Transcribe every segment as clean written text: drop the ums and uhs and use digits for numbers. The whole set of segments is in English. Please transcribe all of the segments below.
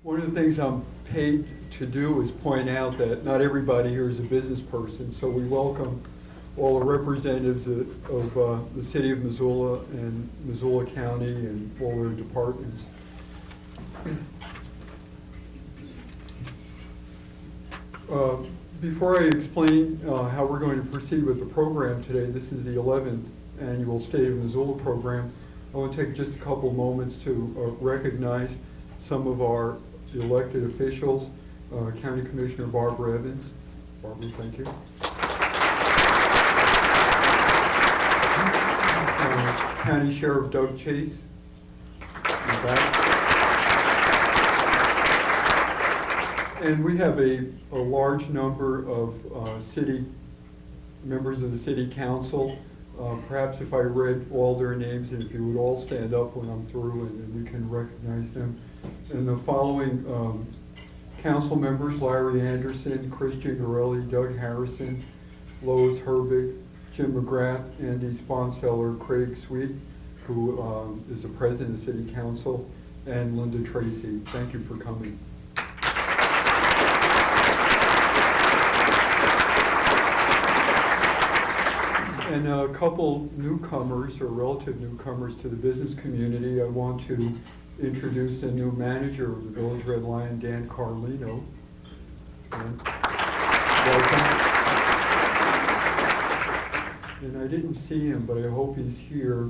One of the things I'm paid to do is point out that not everybody here is a business person, so we welcome all the representatives of the city of Missoula and Missoula County and all their departments. Before I explain how we're going to proceed with the program today, this is the 11th annual State of Missoula program. I want to take just a couple moments to recognize some of our elected officials. County Commissioner Barbara Evans. Barbara, thank you. County Sheriff Doug Chase. And we have a large number of members of the city council. Perhaps if I read all their names, and if you would all stand up when I'm through and we can recognize them. And the following council members: Larry Anderson, Christian Gorelli, Doug Harrison, Lois Herbig, Jim McGrath, Andy Sponseller, Craig Sweet, who is the president of the city council, and Linda Tracy. Thank you for coming. And a couple newcomers, or relative newcomers to the business community. I want to introduce a new manager of the Village Red Lion, Dan Carlino. Dan, welcome. And I didn't see him, but I hope he's here.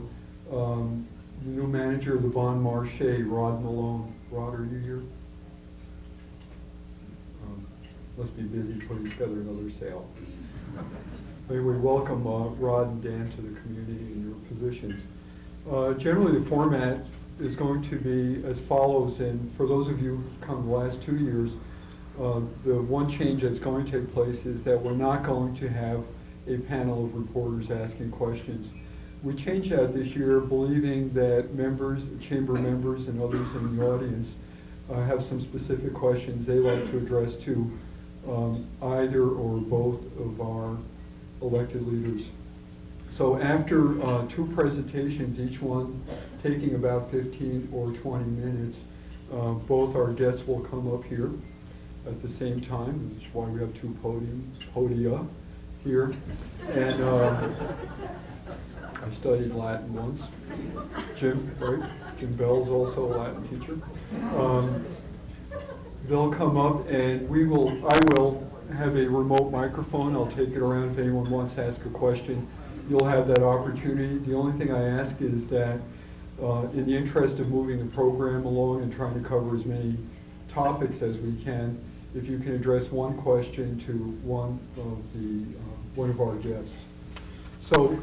The new manager of the Bon Marché, Rod Malone. Rod, are you here? Must be busy putting together another sale. Anyway, welcome Rod and Dan to the community and your positions. Generally, the format is going to be as follows, and for those of you who come the last 2 years, the one change that's going to take place is that we're not going to have a panel of reporters asking questions. We changed that this year, believing that chamber members and others in the audience have some specific questions they like to address to either or both of our elected leaders. So after two presentations, each one taking about 15 or 20 minutes, both our guests will come up here at the same time, which is why we have two podia here. And I studied Latin once. Jim, right? Jim Bell's also a Latin teacher. They'll come up and I will have a remote microphone. I'll take it around if anyone wants to ask a question. You'll have that opportunity. The only thing I ask is that in the interest of moving the program along and trying to cover as many topics as we can, if you can address one question to one of our guests. So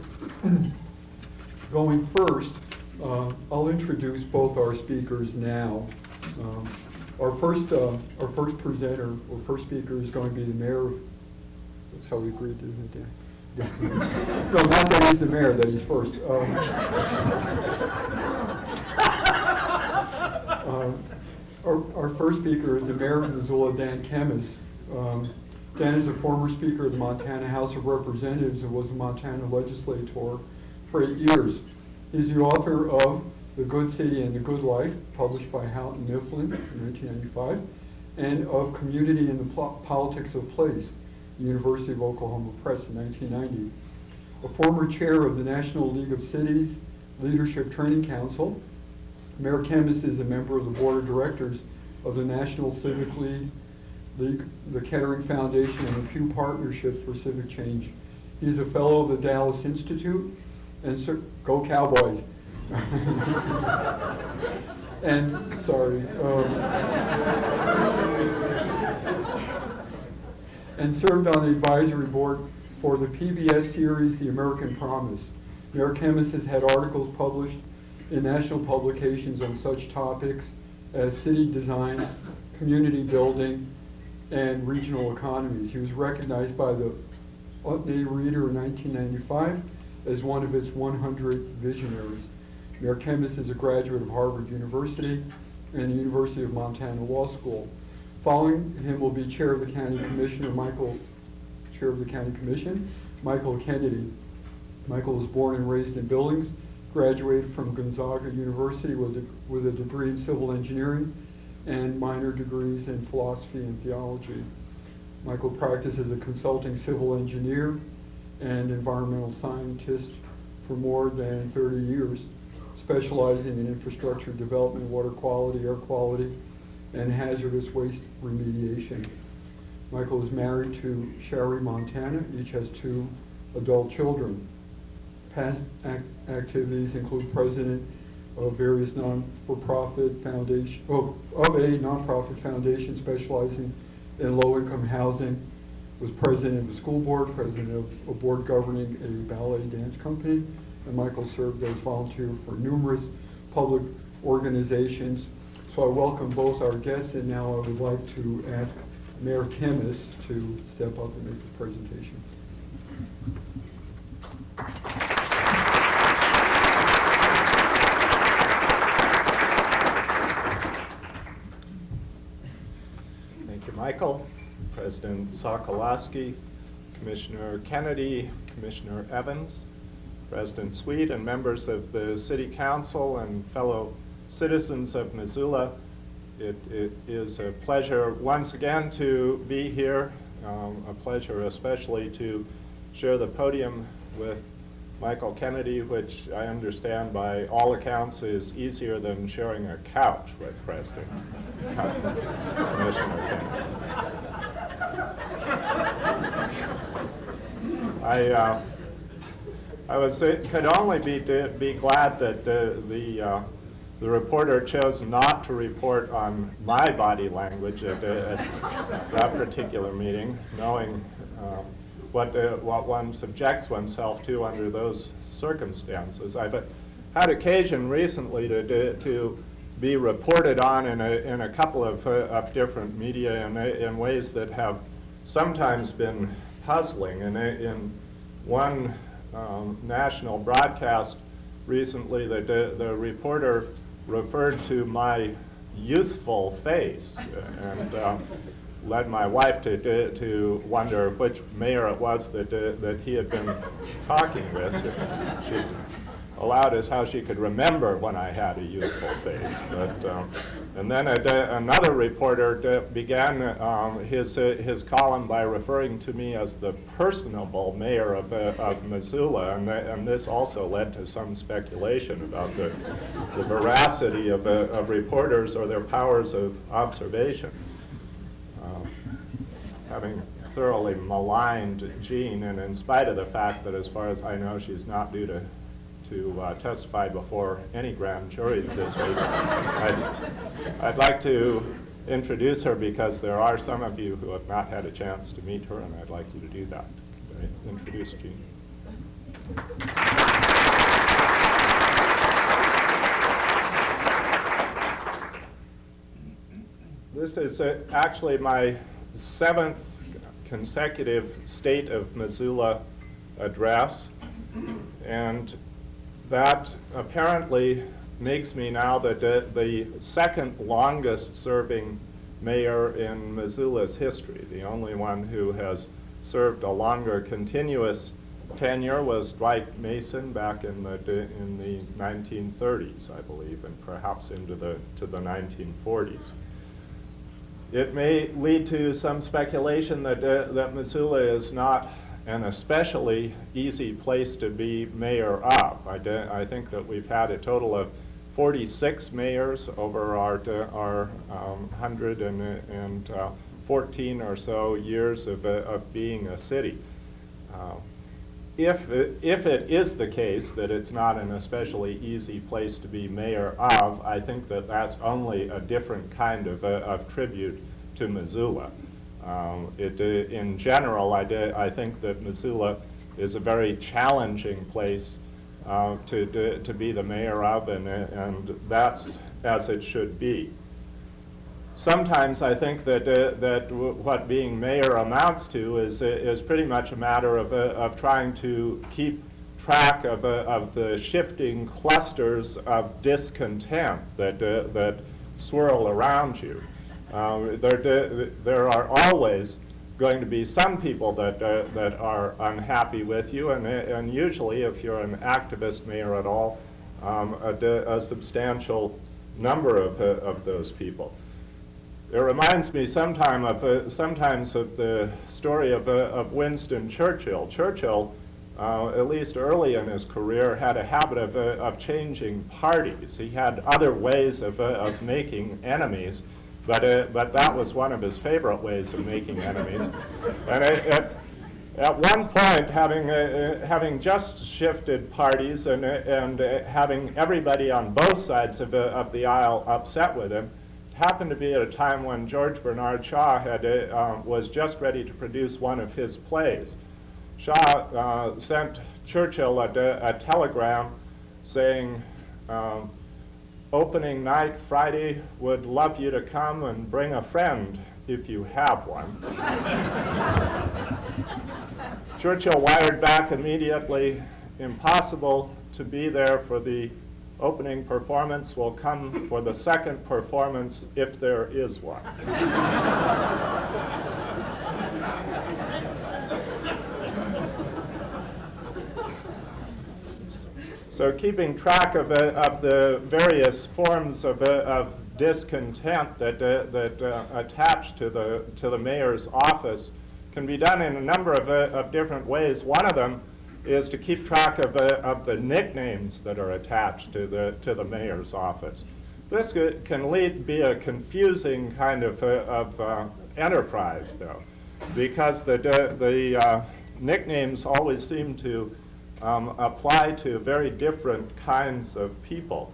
going first, I'll introduce both our speakers now. Our first presenter, or first speaker, is going to be the mayor of, that's how we agreed, isn't it, Dan? No, not that he's the mayor, that he's first. Our first speaker is the mayor of Missoula, Dan Kemmis. Dan is a former speaker of the Montana House of Representatives and was a Montana legislator for 8 years. He's the author of The Good City and the Good Life, published by Houghton Mifflin in 1995, and of Community and the Politics of Place, University of Oklahoma Press in 1990. A former chair of the National League of Cities Leadership Training Council, Mayor Kemmis is a member of the board of directors of the National Civic League, the Kettering Foundation, and the Pew Partnership for Civic Change. He's a fellow of the Dallas Institute, and go Cowboys. And and served on the advisory board for the PBS series The American Promise. Mayor Kemmis has had articles published in national publications on such topics as city design, community building, and regional economies. He was recognized by the Utne Reader in 1995 as one of its 100 visionaries. Mayor Kemmis is a graduate of Harvard University and the University of Montana Law School. Following him will be Chair of the County Commission, Michael Kennedy. Michael was born and raised in Billings, graduated from Gonzaga University with a degree in civil engineering, and minor degrees in philosophy and theology. Michael practiced as a consulting civil engineer and environmental scientist for more than 30 years, specializing in infrastructure development, water quality, air quality, and hazardous waste remediation. Michael is married to Sherry Montana. Each has 2 adult children. Past activities include president of various non-for-profit foundation, of a nonprofit foundation specializing in low-income housing, was president of the school board, president of a board governing a ballet dance company, and Michael served as volunteer for numerous public organizations. So I welcome both our guests, and now I would like to ask Mayor Kemmis to step up and make the presentation. Thank you, Michael. President Sokolowski, Commissioner Kennedy, Commissioner Evans, President Sweet, and members of the City Council and fellow citizens of Missoula. It is a pleasure once again to be here, a pleasure especially to share the podium with Michael Kennedy, which I understand by all accounts is easier than sharing a couch with President Commissioner Kennedy. Could only be glad that the reporter chose not to report on my body language at that particular meeting, knowing what one subjects oneself to under those circumstances. I've had occasion recently to be reported on in a couple of different media in ways that have sometimes been puzzling. And in one national broadcast recently, the reporter referred to my youthful face and led my wife to wonder which mayor it was that he had been talking with. She allowed us how she could remember when I had a youthful face. But and then another reporter began his column by referring to me as the personable mayor of Missoula, and this also led to some speculation about the veracity of reporters or their powers of observation. Having thoroughly maligned Jean, and in spite of the fact that, as far as I know, she's not due to testify before any grand juries this week, I'd like to introduce her because there are some of you who have not had a chance to meet her, and I'd like you to do that. Could I introduce Jean? This is actually my 7th consecutive State of Missoula address, and that apparently makes me now the second longest serving mayor in Missoula's history. The only one who has served a longer continuous tenure was Dwight Mason back in the 1930s, I believe, and perhaps into the 1940s. It may lead to some speculation that Missoula is not an especially easy place to be mayor of. I think that we've had a total of 46 mayors over our 114 or so years of being a city. If it is the case that it's not an especially easy place to be mayor of, I think that that's only a different kind of tribute to Missoula. In general, I think that Missoula is a very challenging place to be the mayor of, and that's as it should be. Sometimes I think that what being mayor amounts to is pretty much a matter of trying to keep track of the shifting clusters of discontent that swirl around you. There are always going to be some people that are unhappy with you, and usually, if you're an activist mayor at all, a substantial number of those people. It reminds me sometimes of the story of Winston Churchill. Churchill, at least early in his career, had a habit of changing parties. He had other ways of making enemies, but that was one of his favorite ways of making enemies. And at one point, having just shifted parties and having everybody on both sides of the aisle upset with him, happened to be at a time when George Bernard Shaw was just ready to produce one of his plays. Shaw sent Churchill a telegram saying, opening night Friday, would love you to come and bring a friend if you have one. Churchill wired back immediately, impossible to be there for the opening performance, will come for the second performance if there is one. So keeping track of the various forms of discontent that attach to the mayor's office can be done in a number of different ways. One of them is to keep track of the nicknames that are attached to the mayor's office. This can be a confusing kind of enterprise, though, because the nicknames always seem to apply to very different kinds of people.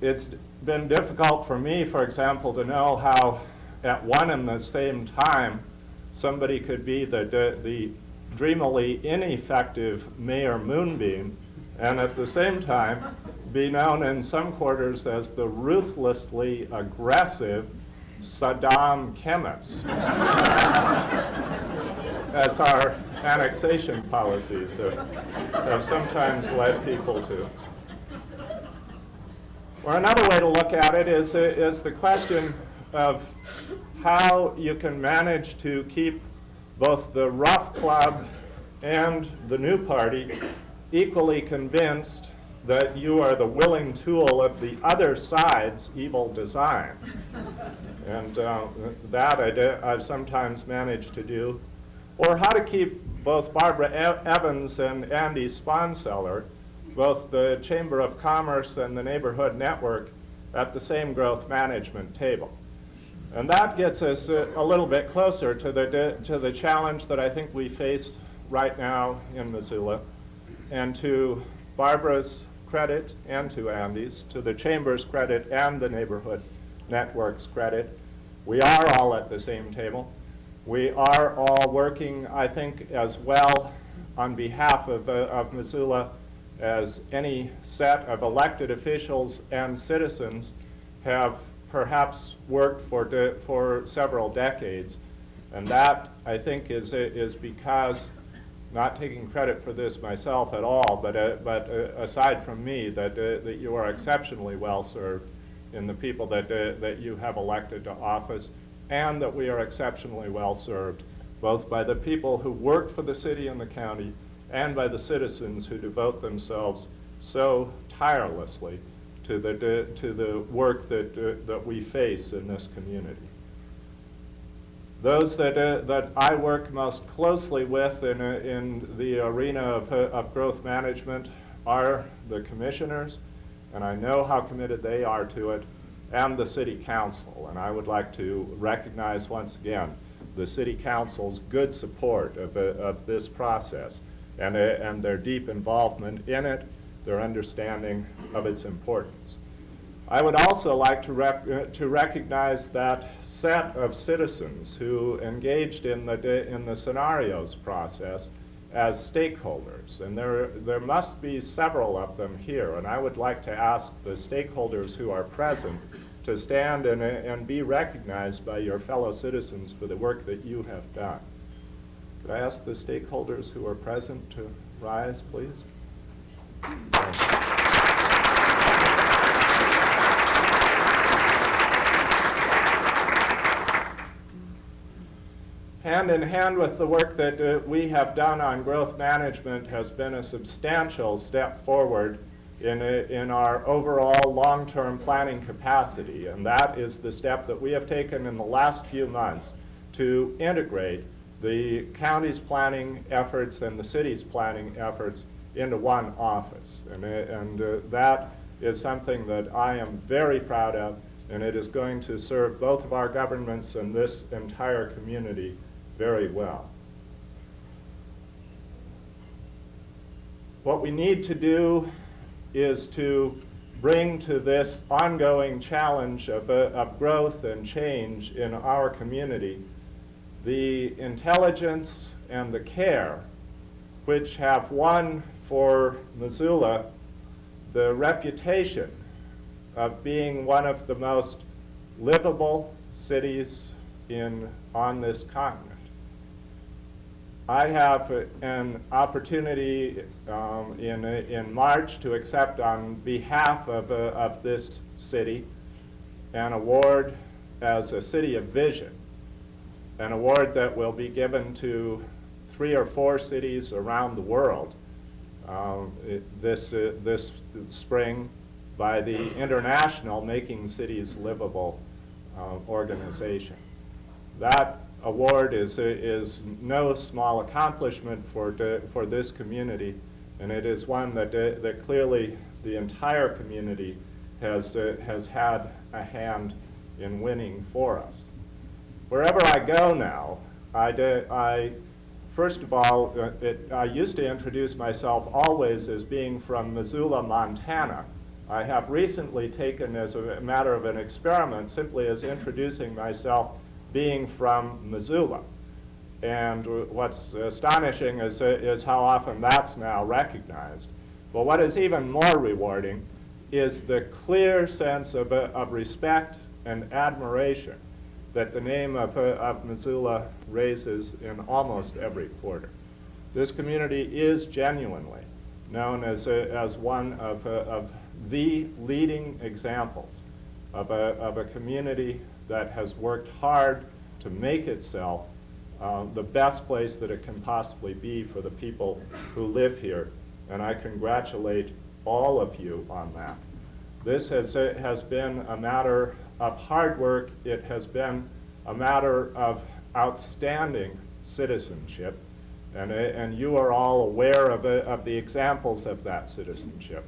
It's been difficult for me, for example, to know how at one and the same time somebody could be the dreamily ineffective Mayor Moonbeam and at the same time be known in some quarters as the ruthlessly aggressive Dan Kemmis, as our annexation policies have sometimes led people to. Or another way to look at it is the question of how you can manage to keep both the rough club and the new party equally convinced that you are the willing tool of the other side's evil designs. And that I've sometimes managed to do. Or how to keep both Barbara Evans and Andy Sponseller, both the Chamber of Commerce and the Neighborhood Network, at the same growth management table. And that gets us a little bit closer to the challenge that I think we face right now in Missoula, and to Barbara's credit and to Andy's, to the Chamber's credit and the Neighborhood Network's credit. We are all at the same table. We are all working, I think, as well on behalf of Missoula as any set of elected officials and citizens have perhaps worked for several decades. And that, I think, is because, not taking credit for this myself at all, but aside from me, that you are exceptionally well served in the people that you have elected to office, and that we are exceptionally well served both by the people who work for the city and the county and by the citizens who devote themselves so tirelessly to the work that we face in this community. Those that I work most closely with in the arena of growth management are the commissioners, and I know how committed they are to it, and the City Council. And I would like to recognize once again the City Council's good support of this process and their deep involvement in it, their understanding of its importance. I would also like to recognize that set of citizens who engaged in the scenarios process as stakeholders, and there must be several of them here, and I would like to ask the stakeholders who are present to stand and be recognized by your fellow citizens for the work that you have done. Could I ask the stakeholders who are present to rise, please? Hand in hand with the work that we have done on growth management has been a substantial step forward in our overall long-term planning capacity, and that is the step that we have taken in the last few months to integrate the county's planning efforts and the city's planning efforts into one office. And that is something that I am very proud of, and it is going to serve both of our governments and this entire community very well. What we need to do is to bring to this ongoing challenge of growth and change in our community the intelligence and the care which have won for Missoula the reputation of being one of the most livable cities on this continent. I have an opportunity in March to accept on behalf of this city an award as a City of Vision, an award that will be given to 3 or 4 cities around the world this spring by the International Making Cities Livable organization. That award is no small accomplishment for this community, and it is one that clearly the entire community has had a hand in winning for us. Wherever I go now, first of all, I used to introduce myself always as being from Missoula, Montana. I have recently taken, as a matter of an experiment, simply as introducing myself being from Missoula. And what's astonishing is how often that's now recognized. But what is even more rewarding is the clear sense of respect and admiration that the name of Missoula raises in almost every quarter. This community is genuinely known as one of the leading examples of a community that has worked hard to make itself the best place that it can possibly be for the people who live here, and I congratulate all of you on that. This has been a matter of hard work. It has been a matter of outstanding citizenship, and you are all aware of the examples of that citizenship.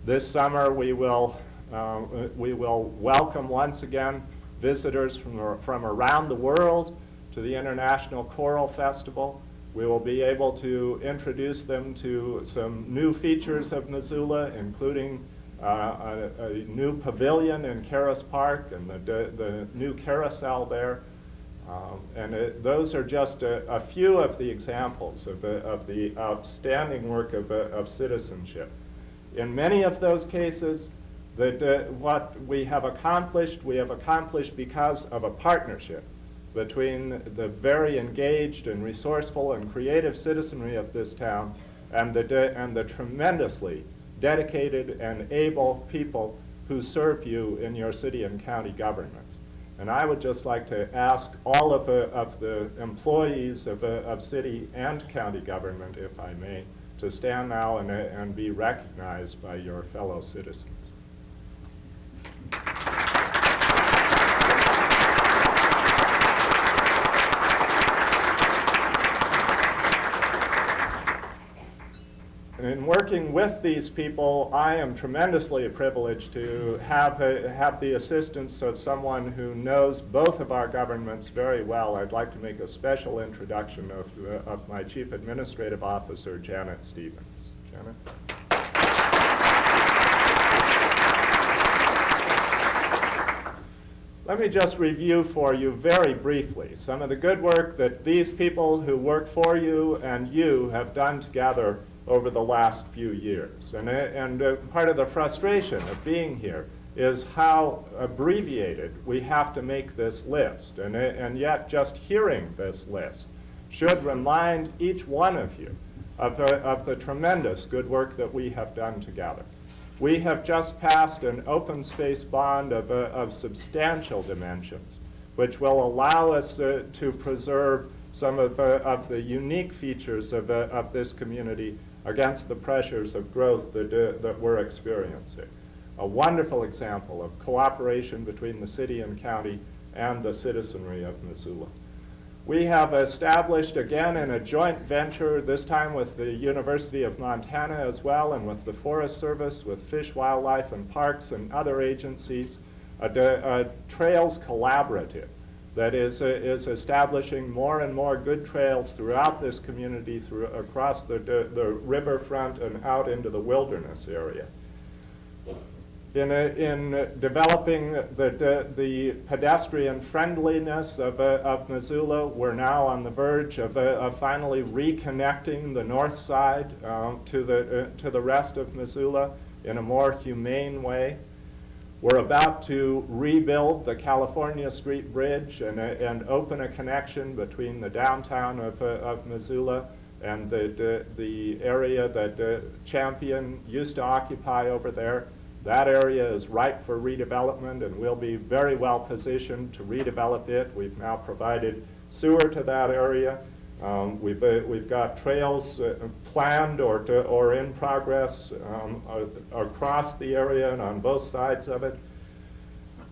This summer we will welcome once again visitors from around the world to the International Choral Festival. We will be able to introduce them to some new features of Missoula, including a new pavilion in Caras Park and the new carousel there. Those are just a few of the examples of the outstanding work of citizenship. In many of those cases, what we have accomplished because of a partnership between the very engaged and resourceful and creative citizenry of this town and the tremendously dedicated and able people who serve you in your city and county governments. And I would just like to ask all of the employees of city and county government, if I may, to stand now and be recognized by your fellow citizens. In working with these people, I am tremendously privileged to have the assistance of someone who knows both of our governments very well. I'd like to make a special introduction of my Chief Administrative Officer, Janet Stevens. Janet? Let me just review for you very briefly some of the good work that these people who work for you and you have done together over the last few years. And part of the frustration of being here is how abbreviated we have to make this list. And yet just hearing this list should remind each one of you of the tremendous good work that we have done together. We have just passed an open space bond of substantial dimensions, which will allow us to preserve some of the unique features of this community against the pressures of growth that we're experiencing. A wonderful example of cooperation between the city and county and the citizenry of Missoula. We have established, again, in a joint venture, this time with the University of Montana as well, and with the Forest Service, with Fish, Wildlife, and Parks, and other agencies, a trails collaborative that is establishing more and more good trails throughout this community, across the riverfront and out into the wilderness area. In developing the pedestrian friendliness of Missoula, we're now on the verge of finally reconnecting the north side to the rest of Missoula in a more humane way. We're about to rebuild the California Street Bridge and open a connection between the downtown of Missoula and the area that Champion used to occupy over there. That area is ripe for redevelopment, and we'll be very well positioned to redevelop it. We've now provided sewer to that area. We've got trails planned or in progress across the area and on both sides of it.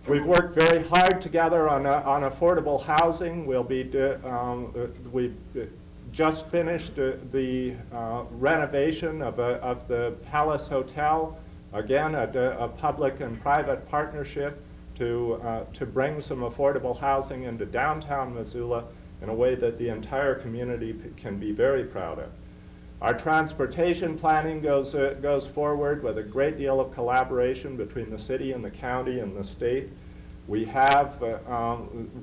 We've worked very hard together on affordable housing. We've just finished the renovation of the Palace Hotel. Again, a public and private partnership to bring some affordable housing into downtown Missoula in a way that the entire community can be very proud of. Our transportation planning goes forward with a great deal of collaboration between the city and the county and the state. We have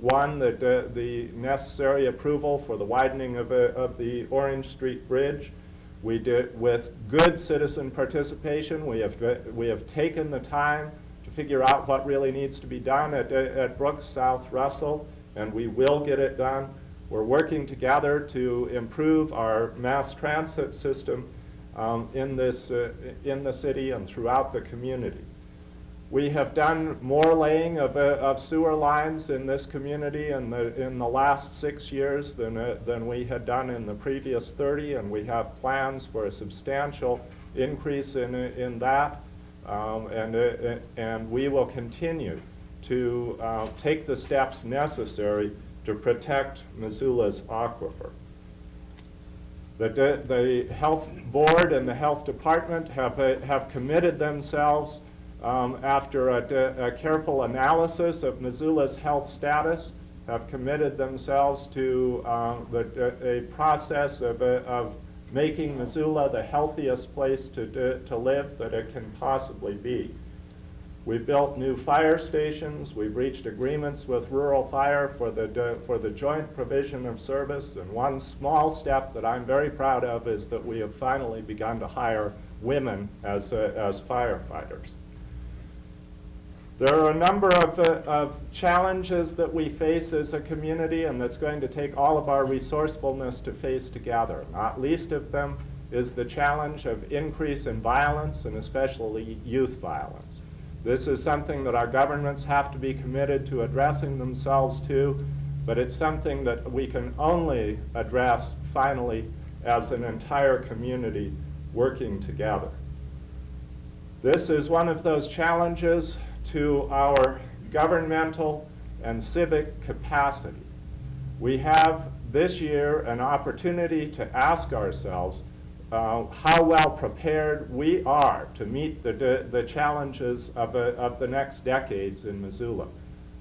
won the necessary approval for the widening of the Orange Street Bridge. We did, with good citizen participation, we have taken the time to figure out what really needs to be done at Brooks South Russell, and we will get it done. We're working together to improve our mass transit system in the city and throughout the community. We have done more laying of sewer lines in this community in the last 6 years than we had done in the previous 30, and we have plans for a substantial increase in that, and we will continue to take the steps necessary to protect Missoula's aquifer. The Health Board and the Health Department have committed themselves after a careful analysis of Missoula's health status, have committed themselves to a process of making Missoula the healthiest place to live that it can possibly be. We've built new fire stations. We've reached agreements with Rural Fire for the joint provision of service. And one small step that I'm very proud of is that we have finally begun to hire women as firefighters. There are a number of challenges that we face as a community, and that's going to take all of our resourcefulness to face together. Not least of them is the challenge of increase in violence, and especially youth violence. This is something that our governments have to be committed to addressing themselves to, but it's something that we can only address finally as an entire community working together. This is one of those challenges to our governmental and civic capacity. We have this year an opportunity to ask ourselves how well prepared we are to meet the challenges of the next decades in Missoula.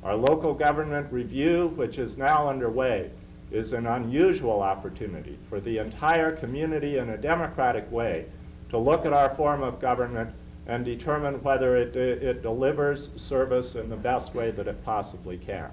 Our local government review, which is now underway, is an unusual opportunity for the entire community in a democratic way to look at our form of government and determine whether it delivers service in the best way that it possibly can.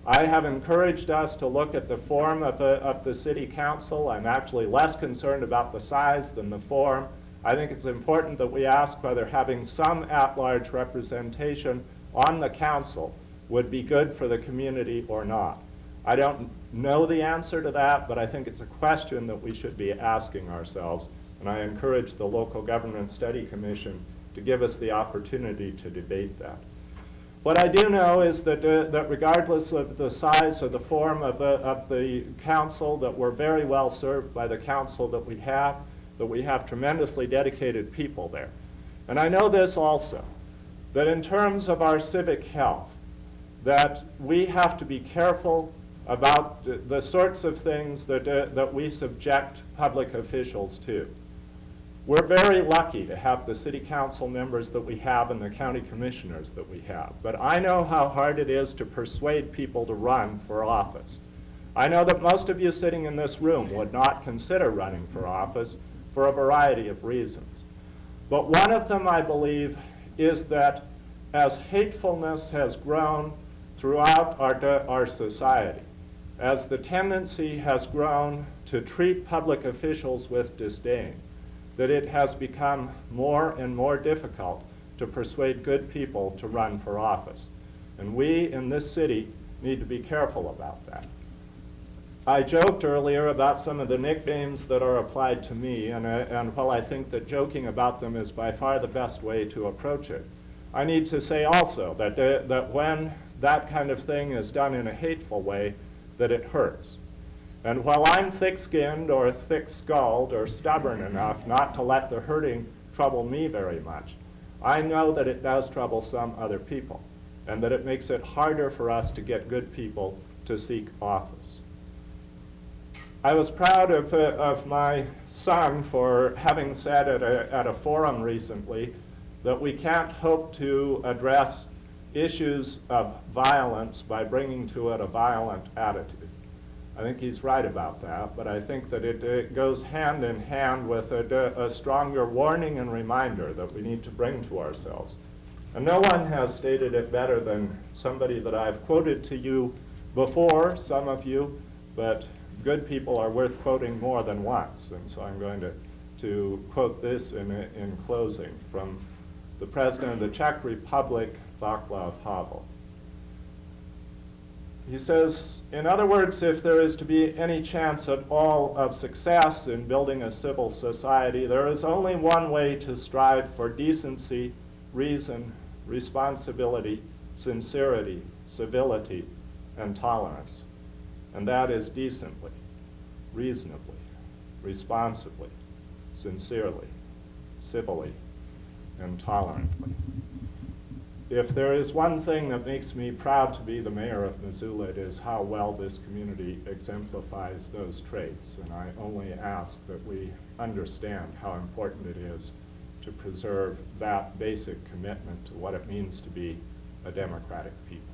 I have encouraged us to look at the form of the city council. I'm actually less concerned about the size than the form. I think it's important that we ask whether having some at-large representation on the council would be good for the community or not. I don't know the answer to that, but I think it's a question that we should be asking ourselves, and I encourage the Local Government Study Commission to give us the opportunity to debate that. What I do know is that regardless of the size or the form of the council, that we're very well served by the council that we have. that we have tremendously dedicated people there. And I know this also, that in terms of our civic health, that we have to be careful about the sorts of things that we subject public officials to. We're very lucky to have the city council members that we have and the county commissioners that we have. But I know how hard it is to persuade people to run for office. I know that most of you sitting in this room would not consider running for office for a variety of reasons. But one of them, I believe, is that as hatefulness has grown throughout our society, as the tendency has grown to treat public officials with disdain, that it has become more and more difficult to persuade good people to run for office. And we in this city need to be careful about that. I joked earlier about some of the nicknames that are applied to me, and while I think that joking about them is by far the best way to approach it, I need to say also that when that kind of thing is done in a hateful way, that it hurts. And while I'm thick-skinned or thick-skulled or stubborn enough not to let the hurting trouble me very much, I know that it does trouble some other people, and that it makes it harder for us to get good people to seek office. I was proud of my son for having said at a forum recently that we can't hope to address issues of violence by bringing to it a violent attitude. I think he's right about that, but I think that it goes hand in hand with a stronger warning and reminder that we need to bring to ourselves. And no one has stated it better than somebody that I've quoted to you before, some of you, but good people are worth quoting more than once. And so I'm going to quote this in closing from the President of the Czech Republic, Václav Havel. He says, in other words, if there is to be any chance at all of success in building a civil society, there is only one way to strive for decency, reason, responsibility, sincerity, civility, and tolerance. And that is decently, reasonably, responsibly, sincerely, civilly, and tolerantly. If there is one thing that makes me proud to be the mayor of Missoula, it is how well this community exemplifies those traits. And I only ask that we understand how important it is to preserve that basic commitment to what it means to be a democratic people.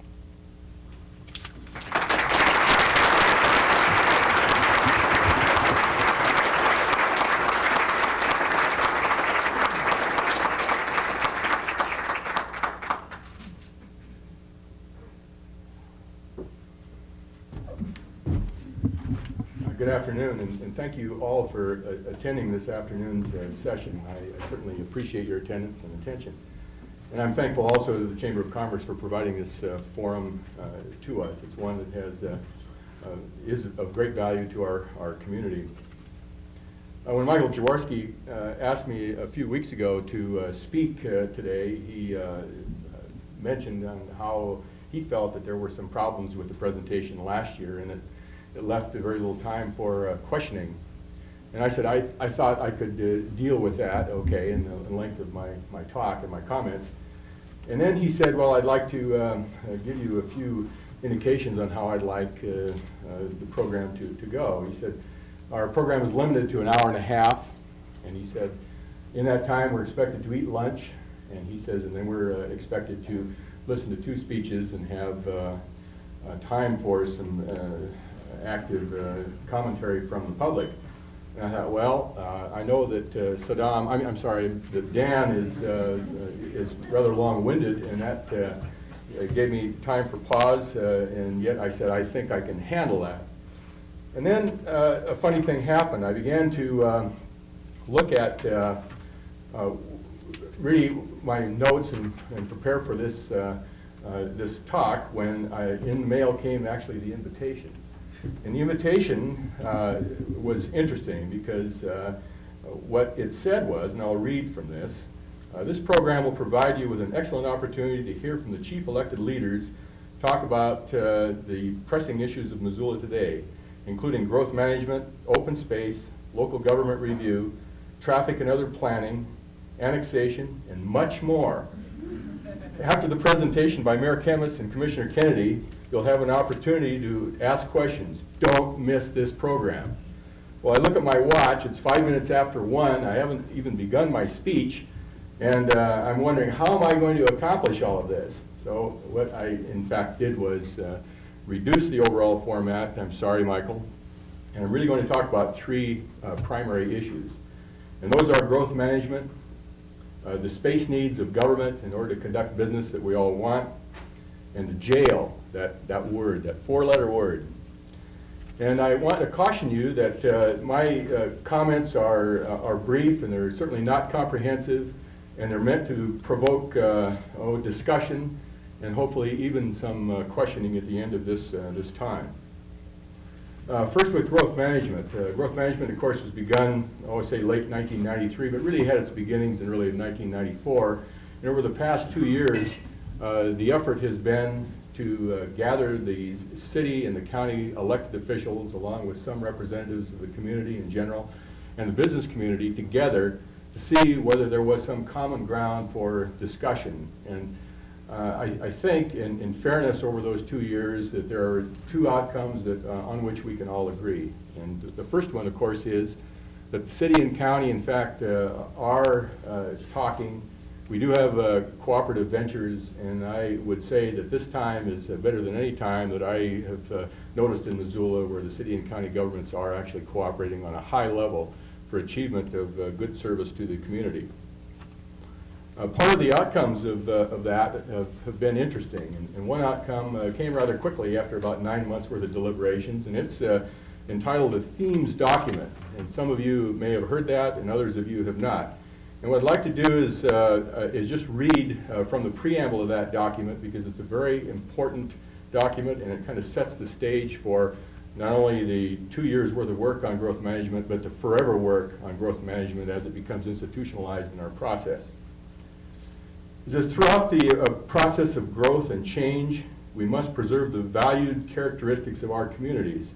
Good afternoon, and thank you all for attending this afternoon's session. I certainly appreciate your attendance and attention. And I'm thankful also to the Chamber of Commerce for providing this forum to us. It's one that has is of great value to our community. When Michael Jaworski asked me a few weeks ago to speak today, he mentioned on how he felt that there were some problems with the presentation last year, and it left very little time for questioning. And I said I thought I could deal with that okay in the length of my talk and my comments. And then he said, well, I'd like to give you a few indications on how I'd like the program to go. He said, our program is limited to an hour and a half. And he said, in that time we're expected to eat lunch. And he says, and then we're expected to listen to 2 speeches and have time for some active commentary from the public. And I thought, well, I know that that Dan is rather long-winded, and that gave me time for pause, and yet I said, I think I can handle that. And then a funny thing happened. I began to look at read my notes and prepare for this this talk when in the mail came actually the invitation. And the invitation was interesting because what it said was, and I'll read from this, this program will provide you with an excellent opportunity to hear from the chief elected leaders talk about the pressing issues of Missoula today, including growth management, open space, local government review, traffic and other planning, annexation, and much more. After the presentation by Mayor Kemmis and Commissioner Kennedy, you'll have an opportunity to ask questions. Don't miss this program. Well, I look at my watch, it's 5 minutes after 1, I haven't even begun my speech, and I'm wondering, how am I going to accomplish all of this? So what I, in fact, did was reduce the overall format. I'm sorry, Michael. And I'm really going to talk about 3 primary issues. And those are growth management, the space needs of government in order to conduct business that we all want, and the jail, that word, that 4-letter word. And I want to caution you that my comments are brief, and they're certainly not comprehensive, and they're meant to provoke discussion and hopefully even some questioning at the end of this time. First with growth management. Growth management, of course, was begun, say late 1993, but really had its beginnings in early 1994. And over the past 2 years, the effort has been to gather the city and the county elected officials, along with some representatives of the community in general, and the business community together to see whether there was some common ground for discussion. And I think, in fairness over those 2 years, that there are 2 outcomes that, on which we can all agree. And the first one, of course, is that the city and county, in fact, are talking. We do have cooperative ventures, and I would say that this time is better than any time that I have noticed in Missoula, where the city and county governments are actually cooperating on a high level for achievement of good service to the community. Part of the outcomes of that have been interesting, and one outcome came rather quickly after about 9 months worth of deliberations, and it's entitled a themes document. And some of you may have heard that, and others of you have not. And what I'd like to do is just read from the preamble of that document, because it's a very important document, and it kind of sets the stage for not only the 2 years worth of work on growth management, but the forever work on growth management as it becomes institutionalized in our process. It says, throughout the process of growth and change, we must preserve the valued characteristics of our communities.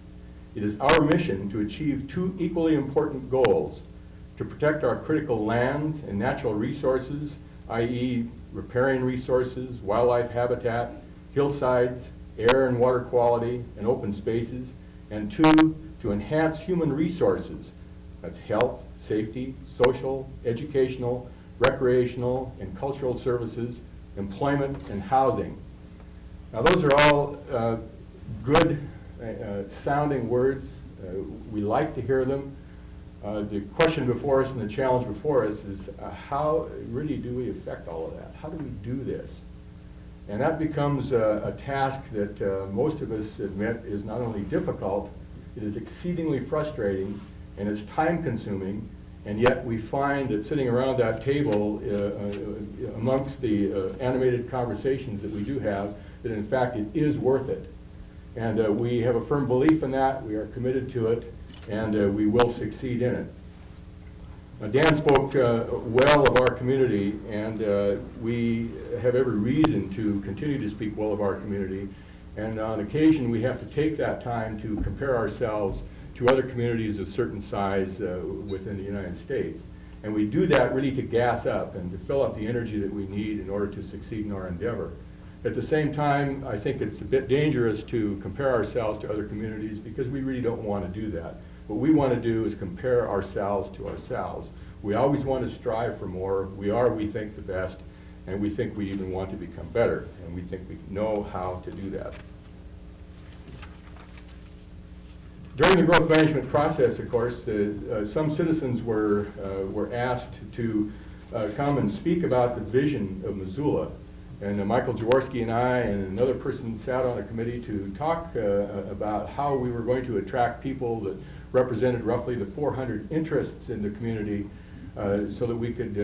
It is our mission to achieve 2 equally important goals: to protect our critical lands and natural resources, i.e. riparian resources, wildlife habitat, hillsides, air and water quality, and open spaces, and 2, to enhance human resources. That's health, safety, social, educational, recreational, and cultural services, employment, and housing. Now those are all good sounding words. We like to hear them. The question before us and the challenge before us is how really do we affect all of that? How do we do this? And that becomes a task that most of us admit is not only difficult, it is exceedingly frustrating, and it's time consuming, and yet we find that sitting around that table amongst the animated conversations that we do have, that in fact it is worth it. And we have a firm belief in that, we are committed to it, and we will succeed in it. Dan spoke well of our community, and we have every reason to continue to speak well of our community. And on occasion, we have to take that time to compare ourselves to other communities of certain size within the United States. And we do that really to gas up and to fill up the energy that we need in order to succeed in our endeavor. At the same time, I think it's a bit dangerous to compare ourselves to other communities, because we really don't want to do that. What we want to do is compare ourselves to ourselves. We always want to strive for more. We are, we think, the best, and we think we even want to become better, and we think we know how to do that. During the growth management process, of course, some citizens were asked to come and speak about the vision of Missoula. And Michael Jaworski and I and another person sat on a committee to talk about how we were going to attract people that represented roughly the 400 interests in the community, so that we could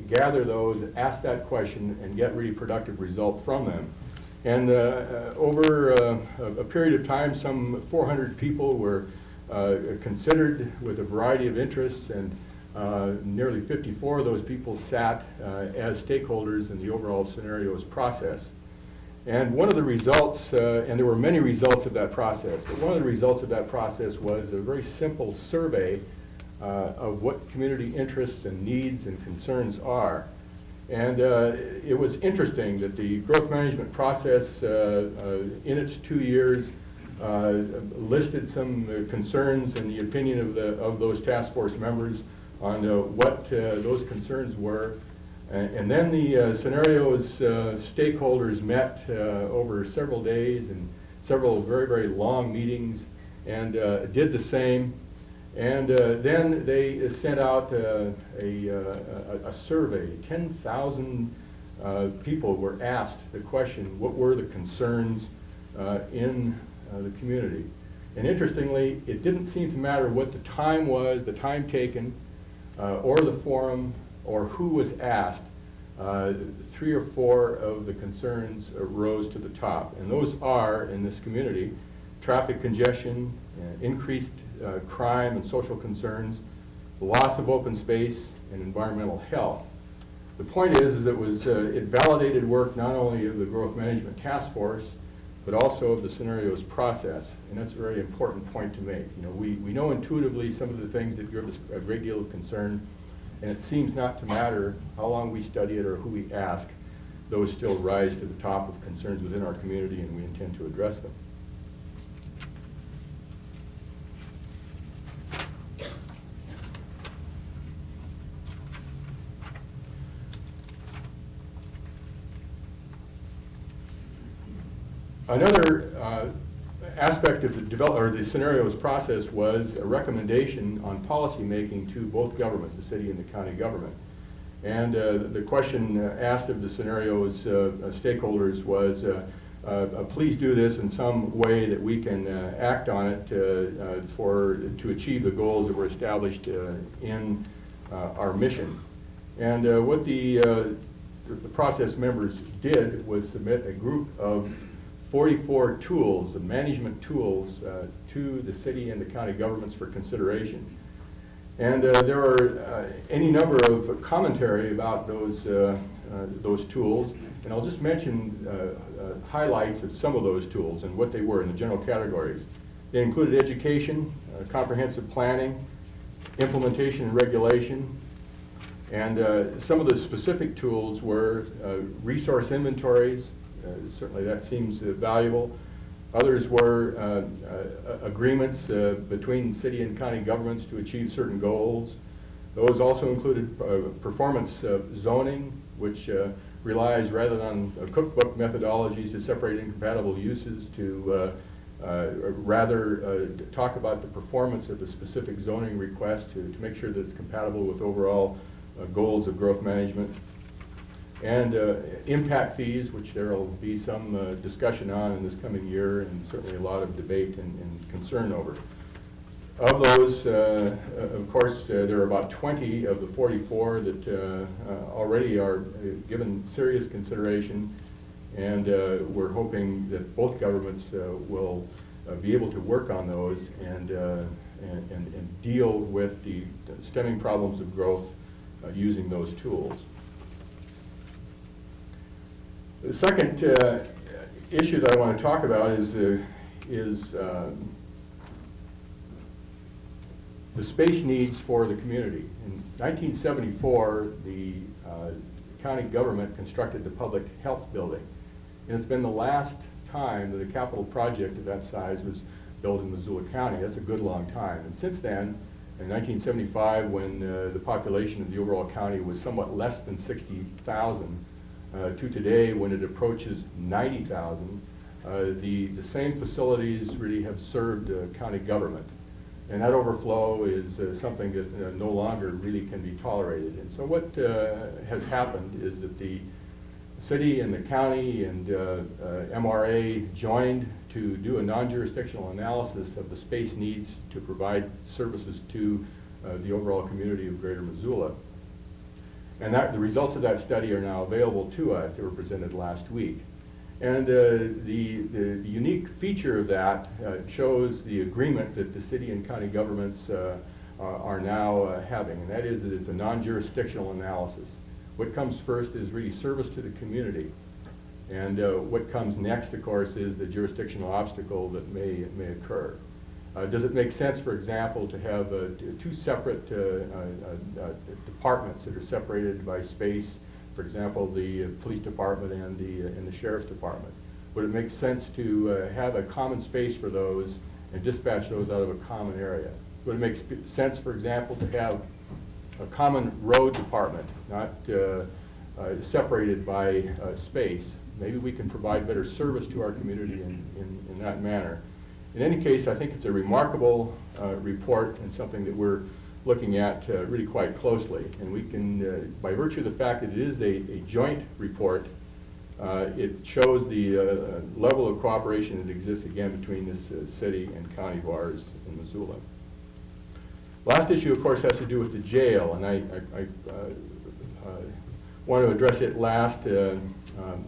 gather those, ask that question, and get really productive result from them. And over a period of time, some 400 people were considered with a variety of interests, and nearly 54 of those people sat as stakeholders in the overall scenarios process. And one of the results, and there were many results of that process, but one of the results of that process was a very simple survey of what community interests and needs and concerns are. And it was interesting that the growth management process in its 2 years listed some concerns and the opinion of those task force members on what those concerns were. And then the scenarios stakeholders met over several days and several very, very long meetings and did the same. And then they sent out a survey. 10,000 people were asked the question, what were the concerns in the community? And interestingly, it didn't seem to matter what the time was, the time taken, or the forum, or who was asked. 3 or 4 of the concerns rose to the top. And those are, in this community, traffic congestion, increased crime and social concerns, the loss of open space, and environmental health. The point is it validated work not only of the Growth Management Task Force, but also of the scenarios process, and that's a very important point to make. You know, we know intuitively some of the things that give us a great deal of concern, and it seems not to matter how long we study it or who we ask, those still rise to the top of concerns within our community, and we intend to address them. Another aspect of the scenarios process was a recommendation on policy making to both governments, the city and the county government. And the question asked of the scenarios stakeholders was, please do this in some way that we can act on it to achieve the goals that were established in our mission. And what the process members did was submit a group of 44 tools, management tools, to the city and the county governments for consideration. And there are any number of commentary about those tools, and I'll just mention highlights of some of those tools and what they were in the general categories. They included education, comprehensive planning, implementation and regulation, and some of the specific tools were resource inventories. Certainly that seems valuable. Others were agreements between city and county governments to achieve certain goals. Those also included performance zoning, which relies rather on cookbook methodologies to separate incompatible uses to rather talk about the performance of the specific zoning request to make sure that it's compatible with overall goals of growth management. And impact fees, which there will be some discussion on in this coming year, and certainly a lot of debate and concern over. Of those, of course, there are about 20 of the 44 that already are given serious consideration, and we're hoping that both governments will be able to work on those and deal with the stemming problems of growth using those tools. The second issue that I want to talk about is the space needs for the community. In 1974, the county government constructed the public health building, and it's been the last time that a capital project of that size was built in Missoula County. That's a good long time. And since then, in 1975, when the population of the overall county was somewhat less than 60,000, to today, when it approaches 90,000, the same facilities really have served county government. And that overflow is something that no longer really can be tolerated. And so what has happened is that the city and the county and MRA joined to do a non-jurisdictional analysis of the space needs to provide services to the overall community of Greater Missoula. And the results of that study are now available to us. They were presented last week. And the unique feature of that shows the agreement that the city and county governments are now having, and that is that it's a non-jurisdictional analysis. What comes first is really service to the community. And what comes next, of course, is the jurisdictional obstacle that may occur. Does it make sense, for example, to have two separate departments that are separated by space? For example, the police department and the sheriff's department. Would it make sense to have a common space for those and dispatch those out of a common area? Would it make sense, for example, to have a common road department, not separated by space? Maybe we can provide better service to our community in that manner. In any case, I think it's a remarkable report and something that we're looking at really quite closely. And we can, by virtue of the fact that it is a joint report, it shows the level of cooperation that exists again between this city and county of ours in Missoula. Last issue, of course, has to do with the jail, and I want to address it last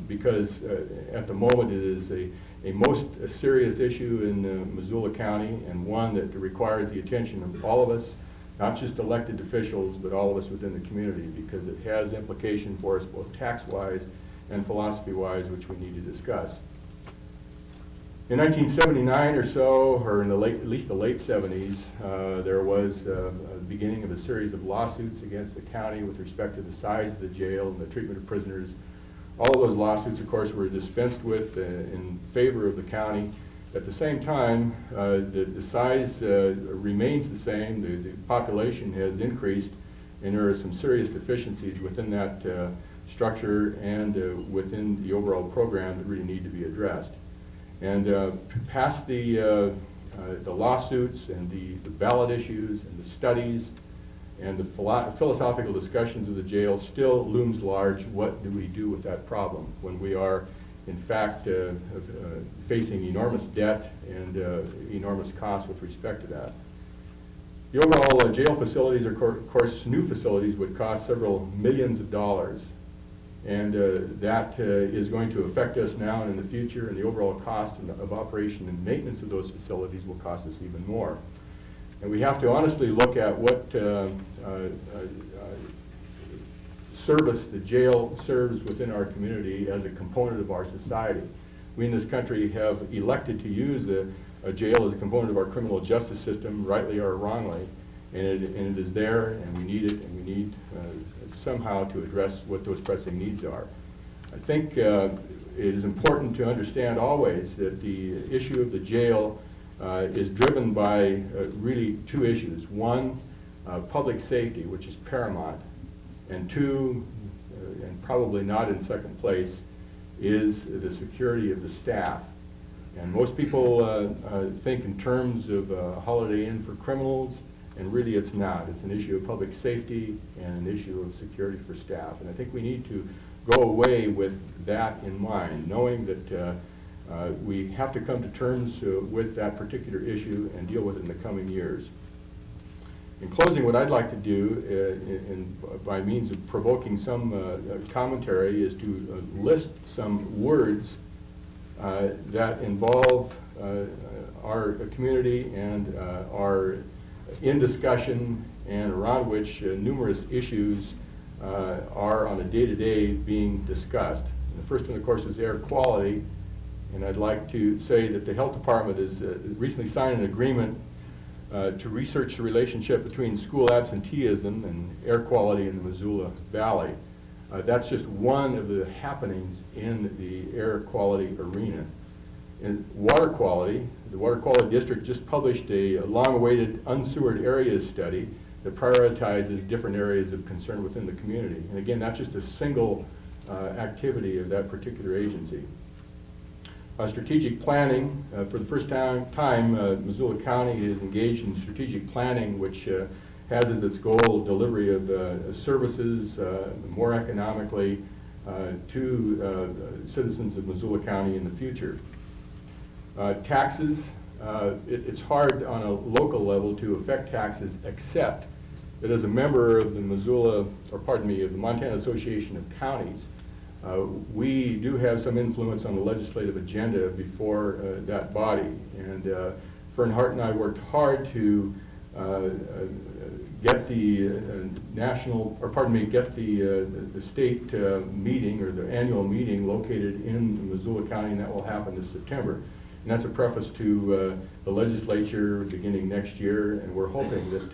because at the moment it is a most serious issue in Missoula County, and one that requires the attention of all of us, not just elected officials, but all of us within the community, because it has implication for us both tax-wise and philosophy-wise, which we need to discuss. In 1979 or so, or in at least the late 70s, there was a beginning of a series of lawsuits against the county with respect to the size of the jail and the treatment of prisoners. All of those lawsuits, of course, were dispensed with in favor of the county. At the same time, the size remains the same. The population has increased, and there are some serious deficiencies within that structure and within the overall program that really need to be addressed. And past the lawsuits and the ballot issues and the studies and the philosophical discussions of the jail, still looms large. What do we do with that problem when we are, in fact, facing enormous debt and enormous costs with respect to that? The overall jail facilities, of course, new facilities would cost several millions of dollars. And that is going to affect us now and in the future, and the overall cost of operation and maintenance of those facilities will cost us even more. And we have to honestly look at what service the jail serves within our community as a component of our society. We in this country have elected to use a jail as a component of our criminal justice system, rightly or wrongly, and it is there, and we need it, and we need somehow to address what those pressing needs are. I think it is important to understand always that the issue of the jail is driven by really two issues. One, public safety, which is paramount, and two, and probably not in second place, is the security of the staff. And most people think in terms of a Holiday Inn for criminals, and really it's not. It's an issue of public safety and an issue of security for staff. And I think we need to go away with that in mind, knowing that we have to come to terms with that particular issue and deal with it in the coming years. In closing, what I'd like to do, by means of provoking some commentary, is to list some words that involve our community and are in discussion and around which numerous issues are on a day-to-day being discussed. And the first one, of course, is air quality. And I'd like to say that the health department has recently signed an agreement to research the relationship between school absenteeism and air quality in the Missoula Valley. That's just one of the happenings in the air quality arena. In water quality, the Water Quality District just published a long-awaited unsewered areas study that prioritizes different areas of concern within the community. And again, that's just a single activity of that particular agency. Strategic planning, for the first time Missoula County is engaged in strategic planning, which has as its goal delivery of services more economically to citizens of Missoula County in the future. Taxes, it's hard on a local level to affect taxes, except that as a member of the of the Montana Association of Counties, we do have some influence on the legislative agenda before that body. And Fern Hart and I worked hard to get the the state meeting, or the annual meeting, located in Missoula County, and that will happen this September. And that's a preface to the legislature beginning next year, and we're hoping that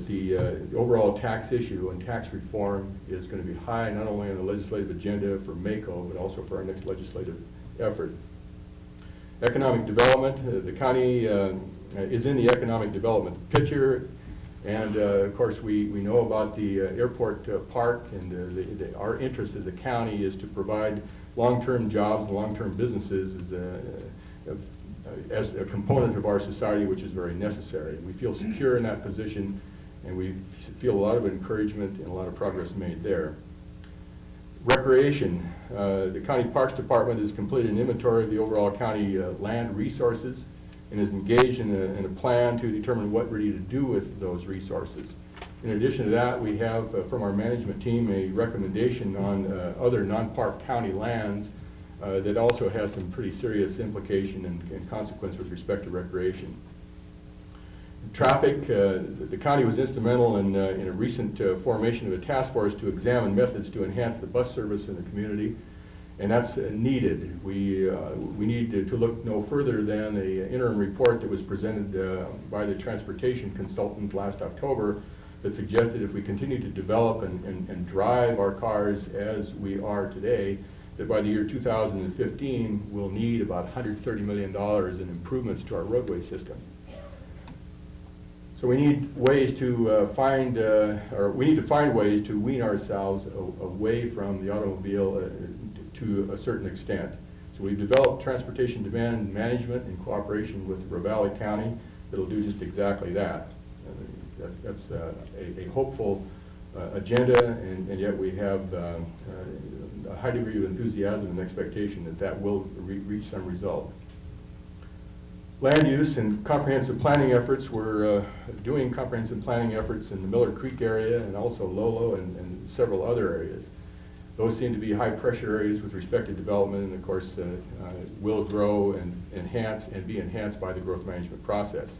the overall tax issue and tax reform is going to be high, not only on the legislative agenda for MACO, but also for our next legislative effort. Economic development, the county is in the economic development picture, and of course we know about the airport park, and our interest as a county is to provide long-term jobs and long-term businesses as a component of our society, which is very necessary. We feel secure in that position, and we feel a lot of encouragement and a lot of progress made there. Recreation. The County Parks Department has completed an inventory of the overall county land resources and is engaged in a plan to determine what we're to do with those resources. In addition to that, we have from our management team a recommendation on other non-park county lands that also has some pretty serious implication and consequence with respect to recreation. Traffic, the county was instrumental in a recent formation of a task force to examine methods to enhance the bus service in the community, and that's needed. We need to look no further than an interim report that was presented by the transportation consultant last October that suggested if we continue to develop and drive our cars as we are today, that by the year 2015 we'll need about $130 million in improvements to our roadway system. So we need ways to find ways to wean ourselves away from the automobile to a certain extent. So we've developed transportation demand management in cooperation with Ravalli County that'll do just exactly that. That's a hopeful agenda, and yet we have a high degree of enthusiasm and expectation that will reach some result. Land use and comprehensive planning efforts. We're doing comprehensive planning efforts in the Miller Creek area and also Lolo and several other areas. Those seem to be high pressure areas with respect to development, and of course will grow and enhance and be enhanced by the growth management process.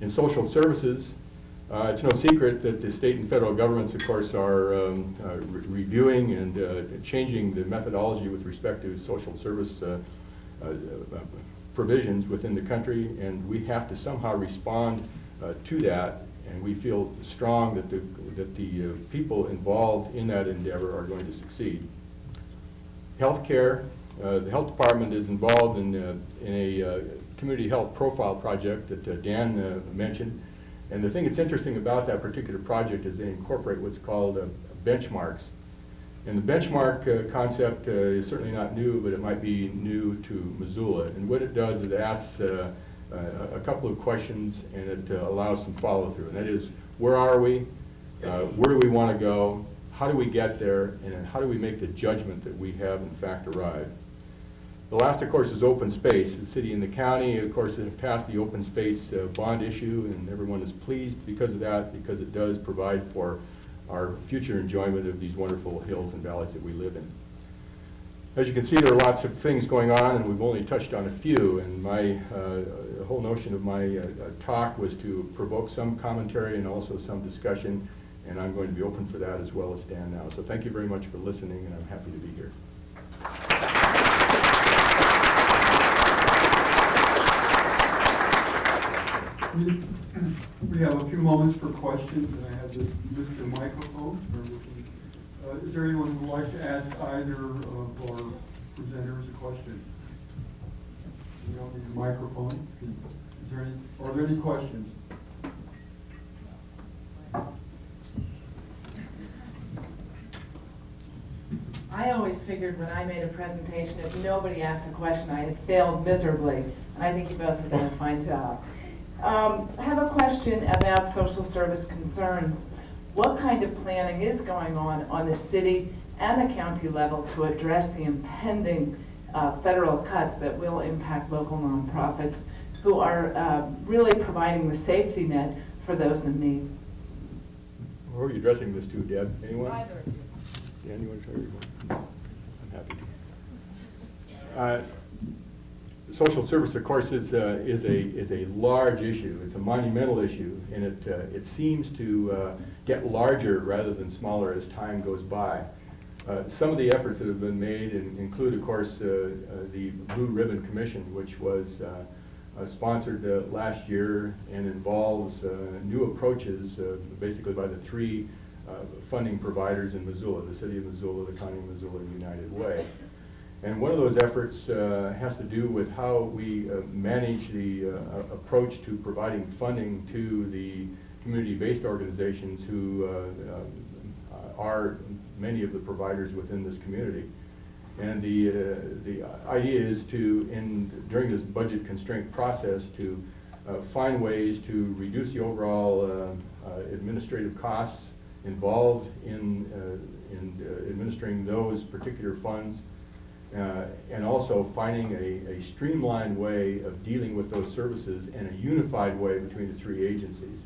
In social services, it's no secret that the state and federal governments, of course, are reviewing and changing the methodology with respect to social service provisions within the country, and we have to somehow respond to that, and we feel strong that the people involved in that endeavor are going to succeed. Healthcare, the health department is involved in a community health profile project that Dan mentioned, and the thing that's interesting about that particular project is they incorporate what's called benchmarks. And the benchmark concept is certainly not new, but it might be new to Missoula. And what it does is it asks a couple of questions, and it allows some follow-through. And that is, where are we? Where do we want to go? How do we get there? And how do we make the judgment that we have, in fact, arrived? The last, of course, is open space. The city and the county, of course, have passed the open space bond issue, and everyone is pleased because of that, because it does provide for our future enjoyment of these wonderful hills and valleys that we live in. As you can see, there are lots of things going on, and we've only touched on a few, and my the whole notion of my talk was to provoke some commentary and also some discussion, and I'm going to be open for that as well as Dan now. So thank you very much for listening, and I'm happy to be here. We have a few moments for questions, and I have this Mr. Microphone. Is there anyone who would like to ask either of our presenters a question? You don't need a microphone. Are there any questions? I always figured when I made a presentation, if nobody asked a question, I had failed miserably. And I think you both have done a fine job. I have a question about social service concerns. What kind of planning is going on the city and the county level to address the impending federal cuts that will impact local nonprofits who are really providing the safety net for those in need? Who are you addressing this to, Deb? Anyone? Either of you. Dan, you want to try your one? I'm happy to. Social service, of course, is a large issue. It's a monumental issue, and it seems to get larger rather than smaller as time goes by. Some of the efforts that have been made include, of course, the Blue Ribbon Commission, which was sponsored last year and involves new approaches basically by the three funding providers in Missoula, the City of Missoula, the County of Missoula, and United Way. And one of those efforts has to do with how we manage the approach to providing funding to the community-based organizations who are many of the providers within this community. And the idea is to, during this budget constraint process, to find ways to reduce the overall administrative costs involved in administering those particular funds, and also finding a streamlined way of dealing with those services in a unified way between the three agencies.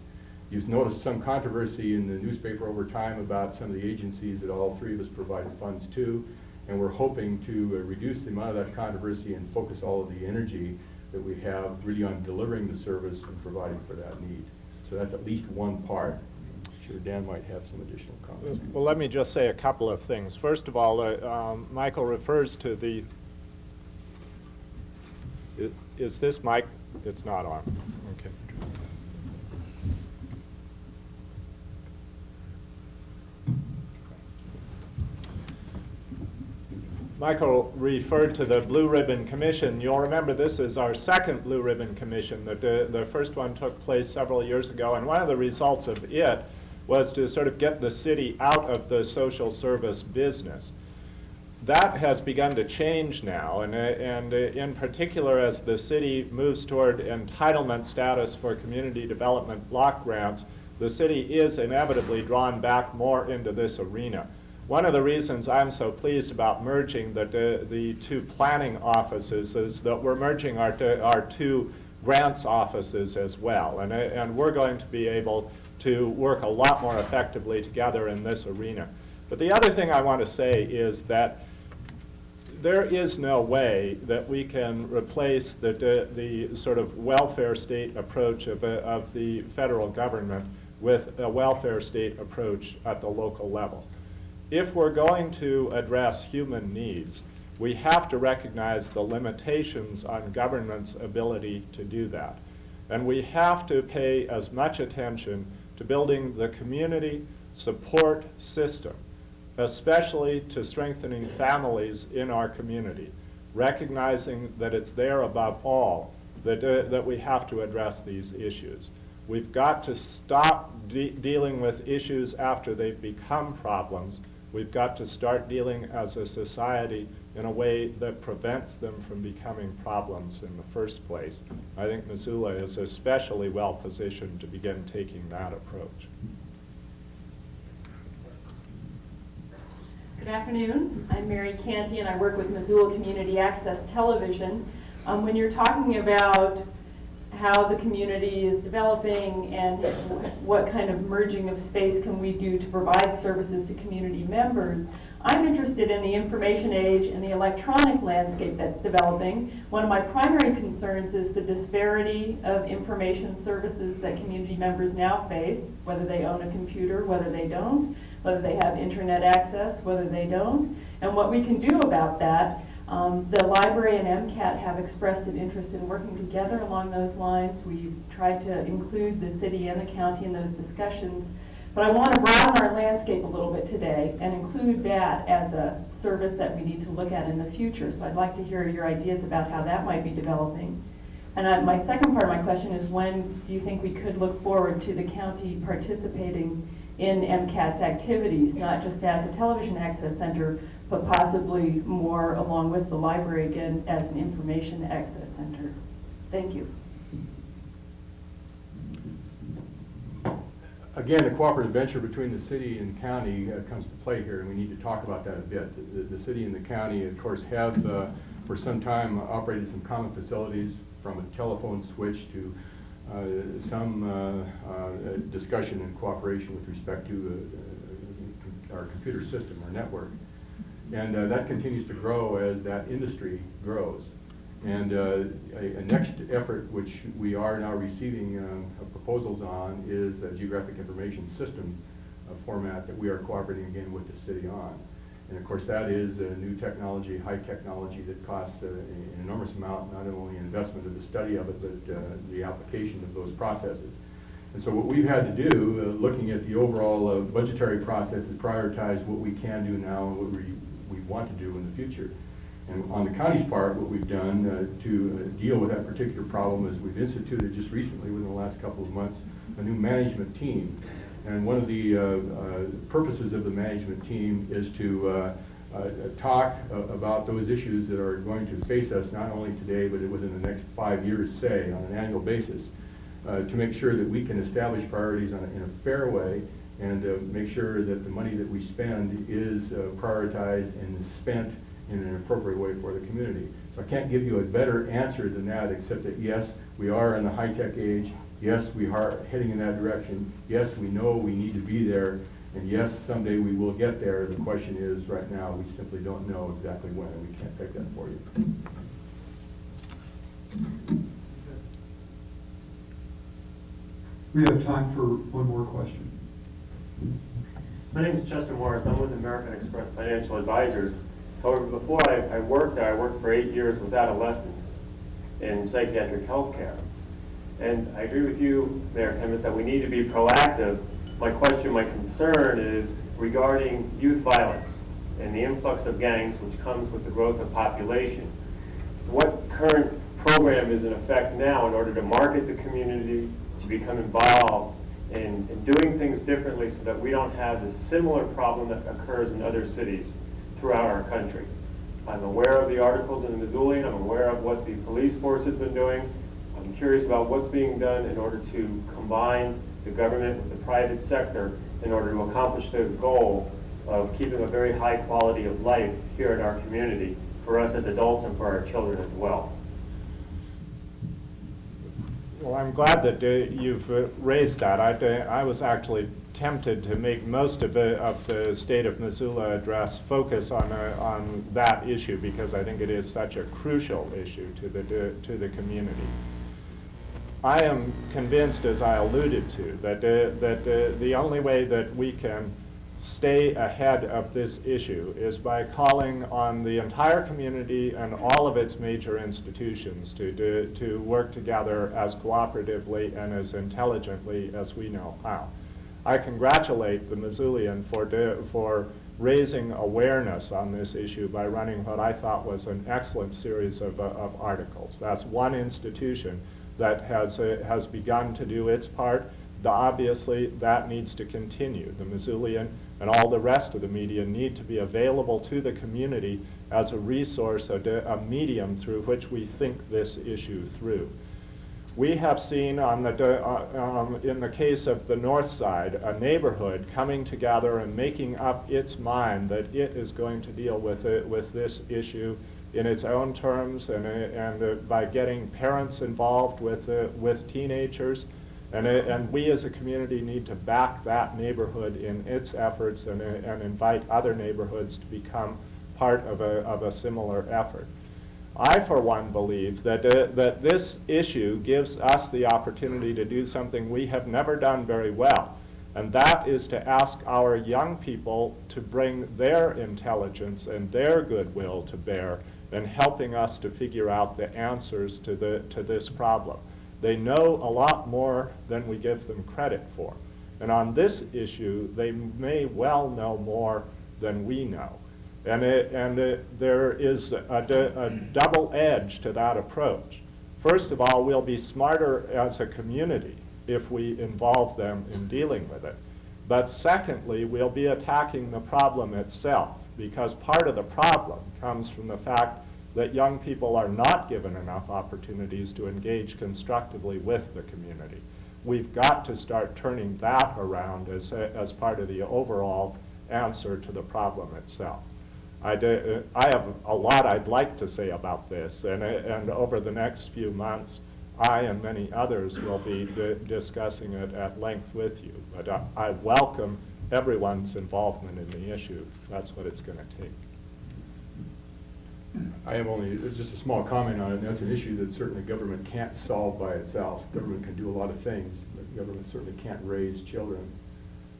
You've noticed some controversy in the newspaper over time about some of the agencies that all three of us provide funds to, and we're hoping to reduce the amount of that controversy and focus all of the energy that we have really on delivering the service and providing for that need. So that's at least one part. I'm sure Dan might have some additional comments. Well, let me just say a couple of things. First of all, Michael refers to the, is this mic? It's not on. Okay. Michael referred to the Blue Ribbon Commission. You'll remember this is our second Blue Ribbon Commission. The first one took place several years ago, and one of the results of it was to sort of get the city out of the social service business. That has begun to change now, and in particular as the city moves toward entitlement status for community development block grants, the city is inevitably drawn back more into this arena. One of the reasons I'm so pleased about merging the two planning offices is that we're merging our two grants offices as well, and we're going to be able to work a lot more effectively together in this arena. But the other thing I want to say is that there is no way that we can replace the sort of welfare state approach of the federal government with a welfare state approach at the local level. If we're going to address human needs, we have to recognize the limitations on government's ability to do that. And we have to pay as much attention to building the community support system, especially to strengthening families in our community, recognizing that it's there above all that we have to address these issues. We've got to stop dealing with issues after they've become problems. We've got to start dealing as a society in a way that prevents them from becoming problems in the first place. I think Missoula is especially well positioned to begin taking that approach. Good afternoon. I'm Mary Canty, and I work with Missoula Community Access Television. When you're talking about how the community is developing and what kind of merging of space can we do to provide services to community members, I'm interested in the information age and the electronic landscape that's developing. One of my primary concerns is the disparity of information services that community members now face, whether they own a computer, whether they don't, whether they have internet access, whether they don't, and what we can do about that. The library and MCAT have expressed an interest in working together along those lines. We've tried to include the city and the county in those discussions. But I want to broaden our landscape a little bit today and include that as a service that we need to look at in the future. So I'd like to hear your ideas about how that might be developing. And my second part of my question is, when do you think we could look forward to the county participating in MCAT's activities, not just as a television access center, but possibly more along with the library again as an information access center? Thank you. Again, the cooperative venture between the city and county comes to play here, and we need to talk about that a bit. The city and the county, of course, have for some time operated some common facilities, from a telephone switch to some discussion and cooperation with respect to our computer system, our network. And that continues to grow as that industry grows. And a next effort, which we are now receiving proposals on, is a geographic information system format that we are cooperating again with the city on. And of course, that is a new technology, high technology that costs an enormous amount, not only investment of the study of it, but the application of those processes. And so what we've had to do, looking at the overall budgetary process, is prioritize what we can do now and what we want to do in the future. And on the county's part, what we've done to deal with that particular problem is we've instituted just recently, within the last couple of months, a new management team. And one of the purposes of the management team is to talk about those issues that are going to face us not only today, but within the next 5 years, say, on an annual basis, to make sure that we can establish priorities in a fair way and make sure that the money that we spend is prioritized and is spent in an appropriate way for the community. So I can't give you a better answer than that, except that yes, we are in the high-tech age. Yes, we are heading in that direction. Yes, we know we need to be there. And yes, someday we will get there. The question is, right now, we simply don't know exactly when, and we can't pick that for you. We have time for one more question. My name is Chester Morris. I'm with American Express Financial Advisors. However, before I worked there, I worked for 8 years with adolescents in psychiatric health care. And I agree with you, Mayor Kemmis, that we need to be proactive. My question, my concern is regarding youth violence and the influx of gangs, which comes with the growth of population. What current program is in effect now in order to market the community, to become involved in doing things differently so that we don't have the similar problem that occurs in other cities throughout our country? I'm aware of the articles in the Missoulian. I'm aware of what the police force has been doing. I'm curious about what's being done in order to combine the government with the private sector in order to accomplish the goal of keeping a very high quality of life here in our community for us as adults and for our children as well. Well, I'm glad that you've raised that. I was actually tempted to make most of the State of Missoula address focus on that issue because I think it is such a crucial issue to the community. I am convinced, as I alluded to, that the only way that we can stay ahead of this issue is by calling on the entire community and all of its major institutions to work together as cooperatively and as intelligently as we know how. I congratulate the Missoulian for raising awareness on this issue by running what I thought was an excellent series of articles. That's one institution that has begun to do its part. Obviously, that needs to continue. The Missoulian and all the rest of the media need to be available to the community as a resource, a medium through which we think this issue through. We have seen in the case of the North Side, a neighborhood coming together and making up its mind that it is going to deal with this issue in its own terms and by getting parents involved with teenagers. And we as a community need to back that neighborhood in its efforts and invite other neighborhoods to become part of a similar effort. I, for one, believe that this issue gives us the opportunity to do something we have never done very well, and that is to ask our young people to bring their intelligence and their goodwill to bear in helping us to figure out the answers to this problem. They know a lot more than we give them credit for. And on this issue, they may well know more than we know. And there is a double edge to that approach. First of all, we'll be smarter as a community if we involve them in dealing with it. But secondly, we'll be attacking the problem itself, because part of the problem comes from the fact that young people are not given enough opportunities to engage constructively with the community. We've got to start turning that around as part of the overall answer to the problem itself. I have a lot I'd like to say about this, and over the next few months, I and many others will be discussing it at length with you. But I welcome everyone's involvement in the issue. That's what it's going to take. I have only just a small comment on it, and that's an issue that certainly government can't solve by itself. Government can do a lot of things, but government certainly can't raise children.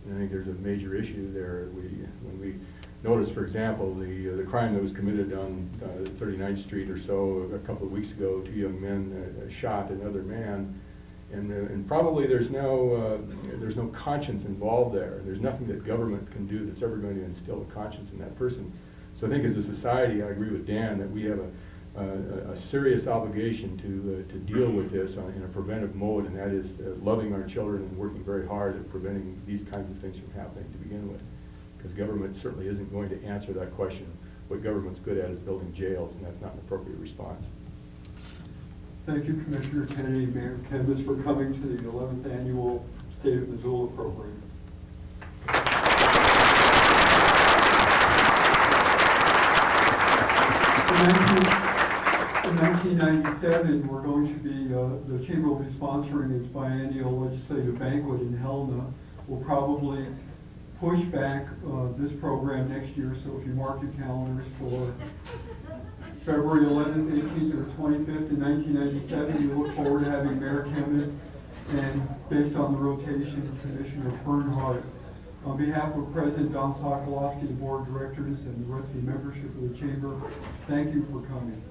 And I think there's a major issue there. When we notice, for example, the crime that was committed on 39th Street or so a couple of weeks ago. 2 young men shot another man, and probably there's no conscience involved there. There's nothing that government can do that's ever going to instill a conscience in that person. So I think as a society, I agree with Dan that we have a serious obligation to deal with this in a preventive mode, and that is loving our children and working very hard at preventing these kinds of things from happening to begin with. Because government certainly isn't going to answer that question. What government's good at is building jails, and that's not an appropriate response. Thank you, Commissioner Kennedy, Mayor Kemmis, for coming to the 11th Annual State of Missoula program. In 1997, we're going to be, the Chamber will be sponsoring its biennial legislative banquet in Helena. We'll probably push back this program next year, so if you mark your calendars for February 11th, 18th, or 25th in 1997, we look forward to having Mayor Kemmis and, based on the rotation, Commissioner Bernhardt. On behalf of President Don Sokolowski, the Board of Directors, and the rest of the membership of the Chamber, thank you for coming.